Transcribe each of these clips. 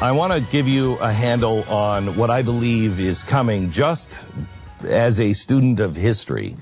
I want to give you a handle on what I believe is coming just as a student of history.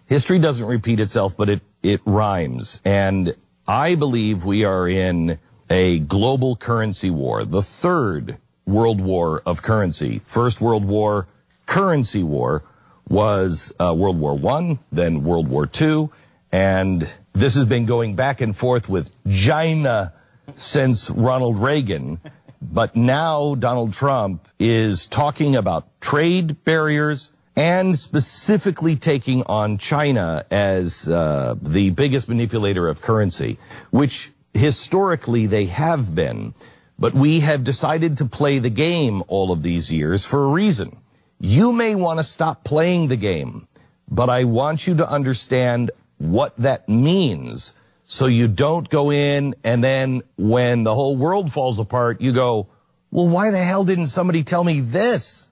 History doesn't repeat itself, but it rhymes. And I believe we are in a global currency war, the third world war of currency. First World War, currency war, was World War I, then World War II, and this has been going back and forth with China since Ronald Reagan. But now Donald Trump is talking about trade barriers and specifically taking on China as the biggest manipulator of currency, which historically they have been. But we have decided to play the game all of these years for a reason. You may want to stop playing the game, but I want you to understand what that means so you don't go in and then when the whole world falls apart, you go, well, why the hell didn't somebody tell me this?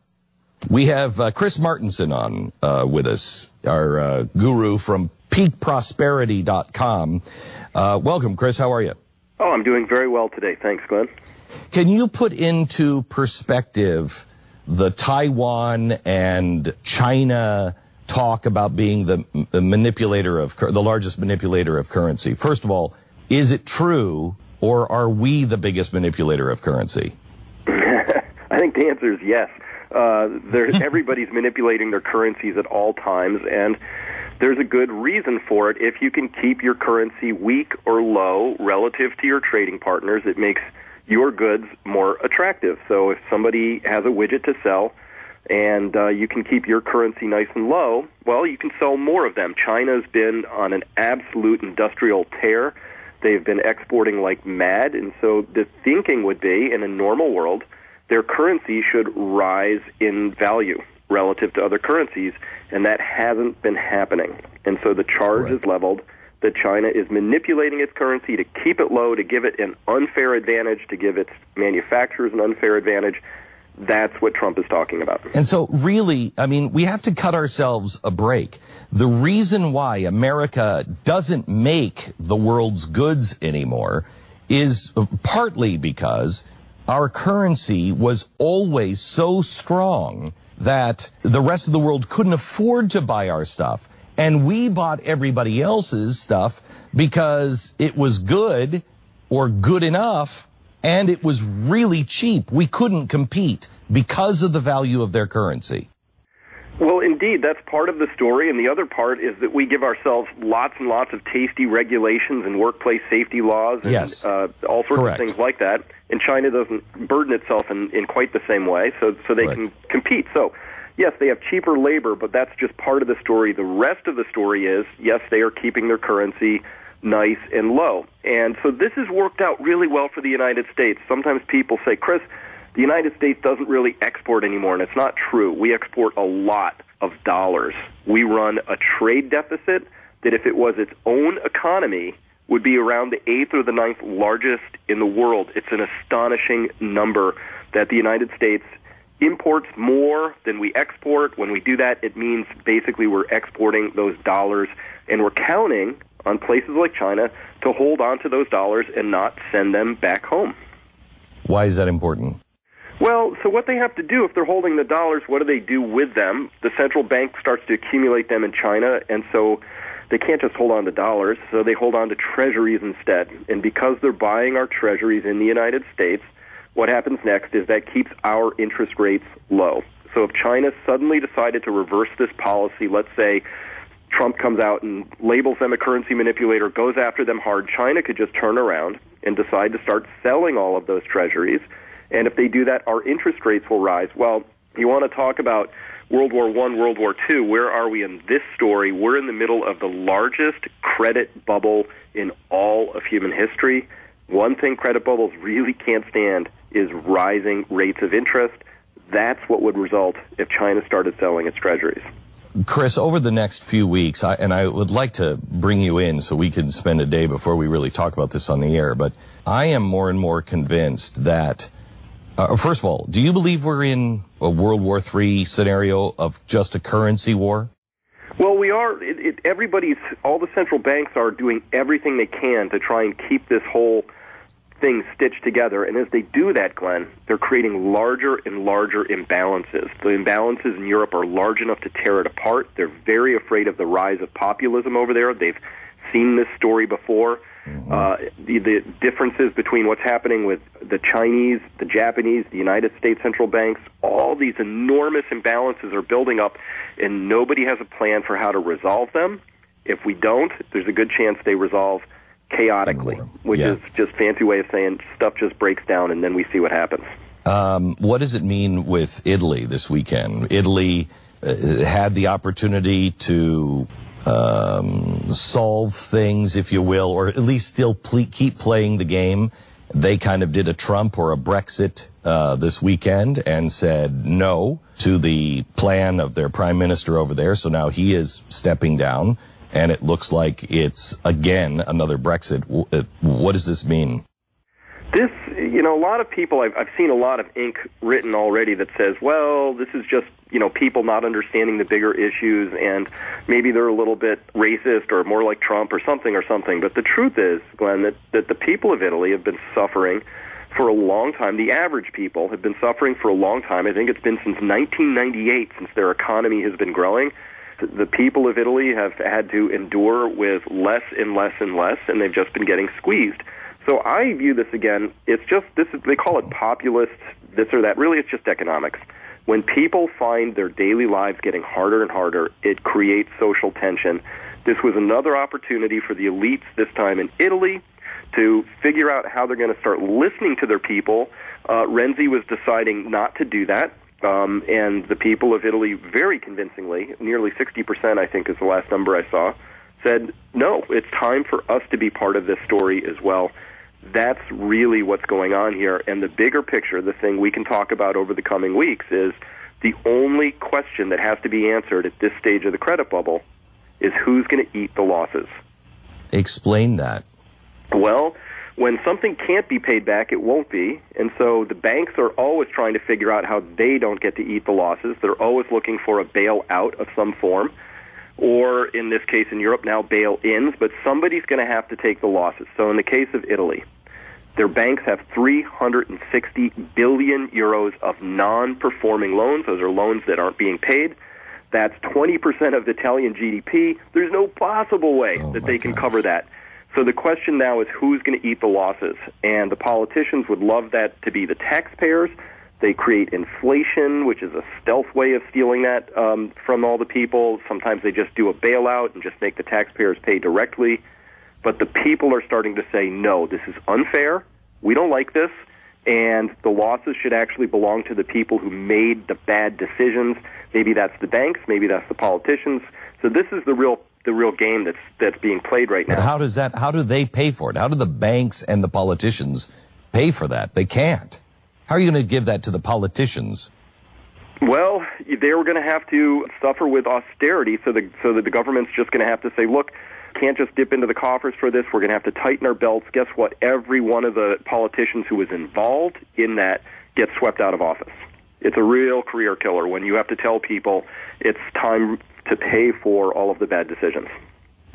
We have Chris Martenson on with us, our guru from peakprosperity.com. Welcome, Chris. How are you? Oh, I'm doing very well today. Thanks, Glenn. Can you put into perspective the Taiwan and China talk about being the manipulator of the largest manipulator of currency? First of all, is it true, or are we the biggest manipulator of currency? I think the answer is yes. Everybody's manipulating their currencies at all times, and there's a good reason for it. If you can keep your currency weak or low relative to your trading partners, it makes your goods more attractive. So if somebody has a widget to sell and you can keep your currency nice and low, well, you can sell more of them. China's been on an absolute industrial tear. They've been exporting like mad, and so the thinking would be, in a normal world, their currency should rise in value relative to other currencies, and that hasn't been happening. And so the charge is leveled that China is manipulating its currency to keep it low, to give it an unfair advantage, to give its manufacturers an unfair advantage. That's what Trump is talking about. And so really, I mean, we have to cut ourselves a break. The reason why America doesn't make the world's goods anymore is partly because our currency was always so strong that the rest of the world couldn't afford to buy our stuff. And we bought everybody else's stuff because it was good or good enough, and it was really cheap. We couldn't compete because of the value of their currency. Well, indeed, that's part of the story, and the other part is that we give ourselves lots and lots of tasty regulations and workplace safety laws and all sorts of things like that. And China doesn't burden itself in quite the same way, so they can compete. So, yes, they have cheaper labor, but that's just part of the story. The rest of the story is, yes, they are keeping their currency nice and low. And so this has worked out really well for the United States. Sometimes people say, Chris, the United States doesn't really export anymore, and it's not true. We export a lot of dollars. We run a trade deficit that, if it was its own economy, would be around the 8th or the 9th largest in the world. It's an astonishing number that the United States imports more than we export. When we do that, it means basically we're exporting those dollars, and we're counting on places like China to hold on to those dollars and not send them back home. Why is that important? Well, so what they have to do if they're holding the dollars, what do they do with them? The central bank starts to accumulate them in China, and so they can't just hold on to dollars, so they hold on to treasuries instead. And because they're buying our treasuries in the United States, what happens next is that keeps our interest rates low. So if China suddenly decided to reverse this policy, let's say Trump comes out and labels them a currency manipulator, goes after them hard, China could just turn around and decide to start selling all of those treasuries. And if they do that, our interest rates will rise. Well, you want to talk about World War I, World War II, where are we in this story? We're in the middle of the largest credit bubble in all of human history. One thing credit bubbles really can't stand is rising rates of interest. That's what would result if China started selling its treasuries. Chris, over the next few weeks, I would like to bring you in so we can spend a day before we really talk about this on the air, but I am more and more convinced that first of all, do you believe we're in a World War III scenario of just a currency war? Well, we are. All the central banks are doing everything they can to try and keep this whole things stitched together. And as they do that, Glenn, they're creating larger and larger imbalances. The imbalances in Europe are large enough to tear it apart. They're very afraid of the rise of populism over there. They've seen this story before. The differences between what's happening with the Chinese, the Japanese, the United States central banks, all these enormous imbalances are building up, and nobody has a plan for how to resolve them. If we don't, there's a good chance they resolve chaotically, which is just a fancy way of saying stuff just breaks down, and then we see what happens. What does it mean with Italy this weekend? Italy had the opportunity to solve things, if you will, or at least still keep playing the game. They kind of did a Trump or a Brexit this weekend and said no to the plan of their prime minister over there. So now he is stepping down, and it looks like it's, again, another Brexit. What does this mean? This, a lot of people, I've seen a lot of ink written already that says, well, this is just, people not understanding the bigger issues, and maybe they're a little bit racist or more like Trump or something. But the truth is, Glenn, that the people of Italy have been suffering for a long time. The average people have been suffering for a long time. I think it's been since 1998 since their economy has been growing. The people of Italy have had to endure with less and less and less, and they've just been getting squeezed. So I view this again, they call it populist, this or that. Really, it's just economics. When people find their daily lives getting harder and harder, it creates social tension. This was another opportunity for the elites, this time in Italy, to figure out how they're going to start listening to their people. Renzi was deciding not to do that. And the people of Italy, very convincingly, nearly 60%, I think is the last number I saw, said, no, it's time for us to be part of this story as well. That's really what's going on here. And the bigger picture, the thing we can talk about over the coming weeks, is the only question that has to be answered at this stage of the credit bubble is who's going to eat the losses. Explain that. Well, when something can't be paid back, it won't be. And so the banks are always trying to figure out how they don't get to eat the losses. They're always looking for a bailout of some form, or in this case in Europe now, bail-ins, but somebody's going to have to take the losses. So in the case of Italy, their banks have 360 billion euros of non-performing loans. Those are loans that aren't being paid. That's 20% of Italian GDP. There's no possible way that they can cover that. So the question now is who's going to eat the losses? And the politicians would love that to be the taxpayers. They create inflation, which is a stealth way of stealing that from all the people. Sometimes they just do a bailout and just make the taxpayers pay directly. But the people are starting to say, no, this is unfair. We don't like this. And the losses should actually belong to the people who made the bad decisions. Maybe that's the banks. Maybe that's the politicians. So this is the real game that's being played right now. But how do they pay for it? How do the banks and the politicians pay for that? They can't. How are you going to give that to the politicians? Well, they were going to have to suffer with austerity, so that the government's just going to have to say, look, can't just dip into the coffers for this. We're going to have to tighten our belts. Guess what? Every one of the politicians who was involved in that gets swept out of office. It's a real career killer when you have to tell people it's time to pay for all of the bad decisions.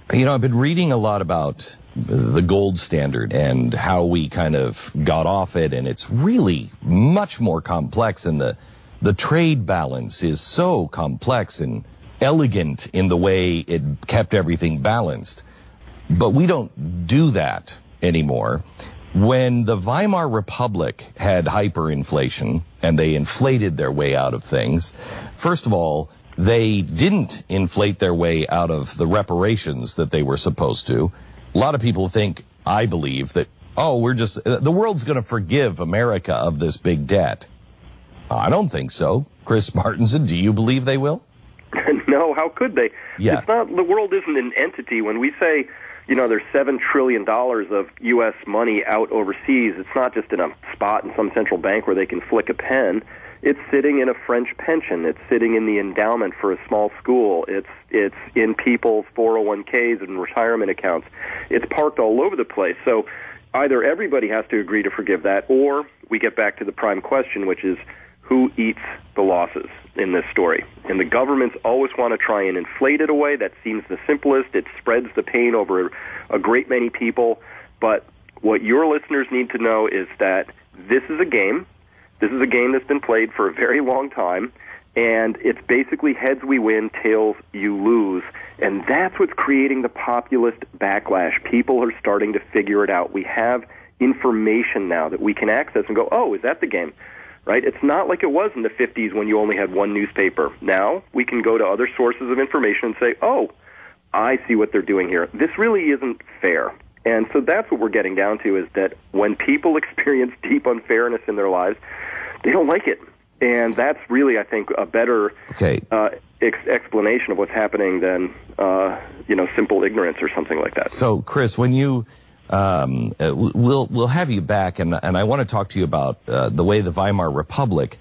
I've been reading a lot about the gold standard and how we kind of got off it, and it's really much more complex, and the trade balance is so complex and elegant in the way it kept everything balanced. But we don't do that anymore. When the Weimar Republic had hyperinflation and they inflated their way out of things, first of all, they didn't inflate their way out of the reparations that they were supposed to. A lot of people think, I believe, that, the world's going to forgive America of this big debt. I don't think so. Chris Martinson, do you believe they will? No, how could they? Yeah. The world isn't an entity. When we say, there's $7 trillion of U.S. money out overseas, it's not just in a spot in some central bank where they can flick a pen. It's sitting in a French pension. It's sitting in the endowment for a small school. It's in people's 401ks and retirement accounts. It's parked all over the place. So either everybody has to agree to forgive that, or we get back to the prime question, which is who eats the losses in this story. And the governments always want to try and inflate it away. That seems the simplest. It spreads the pain over a great many people. But What your listeners need to know is that this is a game. This is a game that's been played for a very long time, and it's basically heads we win, tails you lose. And that's what's creating the populist backlash. People are starting to figure it out. We have information now that we can access and go, oh, is that the game? Right? It's not like it was in the 50s when you only had one newspaper. Now we can go to other sources of information and say, oh, I see what they're doing here. This really isn't fair. And so that's what we're getting down to, is that when people experience deep unfairness in their lives, they don't like it. And that's really, I think, a better explanation of what's happening than, simple ignorance or something like that. So, Chris, when you, we'll have you back, and I want to talk to you about the way the Weimar Republic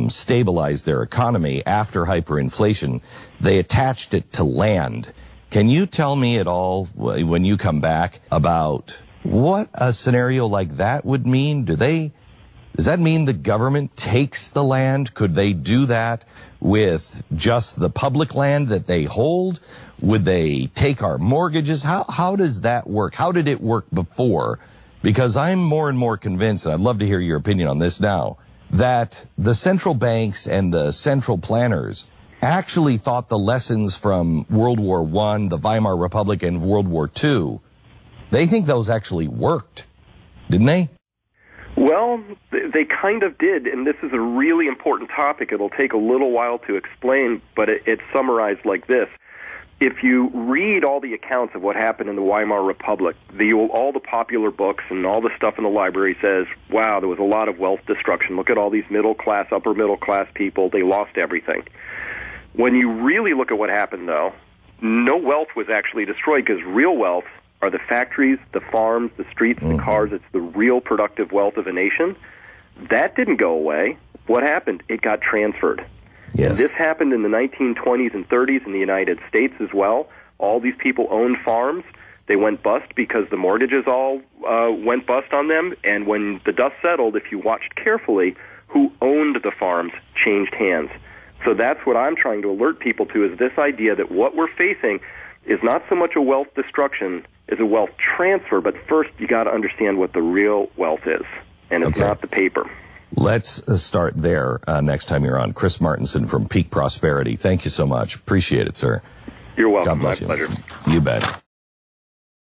stabilized their economy after hyperinflation. They attached it to land. Can you tell me at all, when you come back, about what a scenario like that would mean? Does that mean the government takes the land? Could they do that with just the public land that they hold? Would they take our mortgages? How does that work? How did it work before? Because I'm more and more convinced, and I'd love to hear your opinion on this now, that the central banks and the central planners actually thought the lessons from World War I, the Weimar Republic, and World War II, they think those actually worked, didn't they? Well, they kind of did, and this is a really important topic. It'll take a little while to explain, but it's summarized like this. If you read all the accounts of what happened in the Weimar Republic, all the popular books and all the stuff in the library says, wow, there was a lot of wealth destruction. Look at all these middle-class, upper-middle-class people. They lost everything. When you really look at what happened, though, no wealth was actually destroyed, because real wealth are the factories, the farms, the streets, the cars. It's the real productive wealth of a nation. That didn't go away. What happened? It got transferred. Yes. And this happened in the 1920s and 30s in the United States as well. All these people owned farms. They went bust because the mortgages all went bust on them. And when the dust settled, if you watched carefully, who owned the farms changed hands. So that's what I'm trying to alert people to, is this idea that what we're facing is not so much a wealth destruction as a wealth transfer, but first you got to understand what the real wealth is, and it's not the paper. Let's start there next time you're on. Chris Martenson from Peak Prosperity. Thank you so much. Appreciate it, sir. You're welcome. God bless My pleasure. You bet.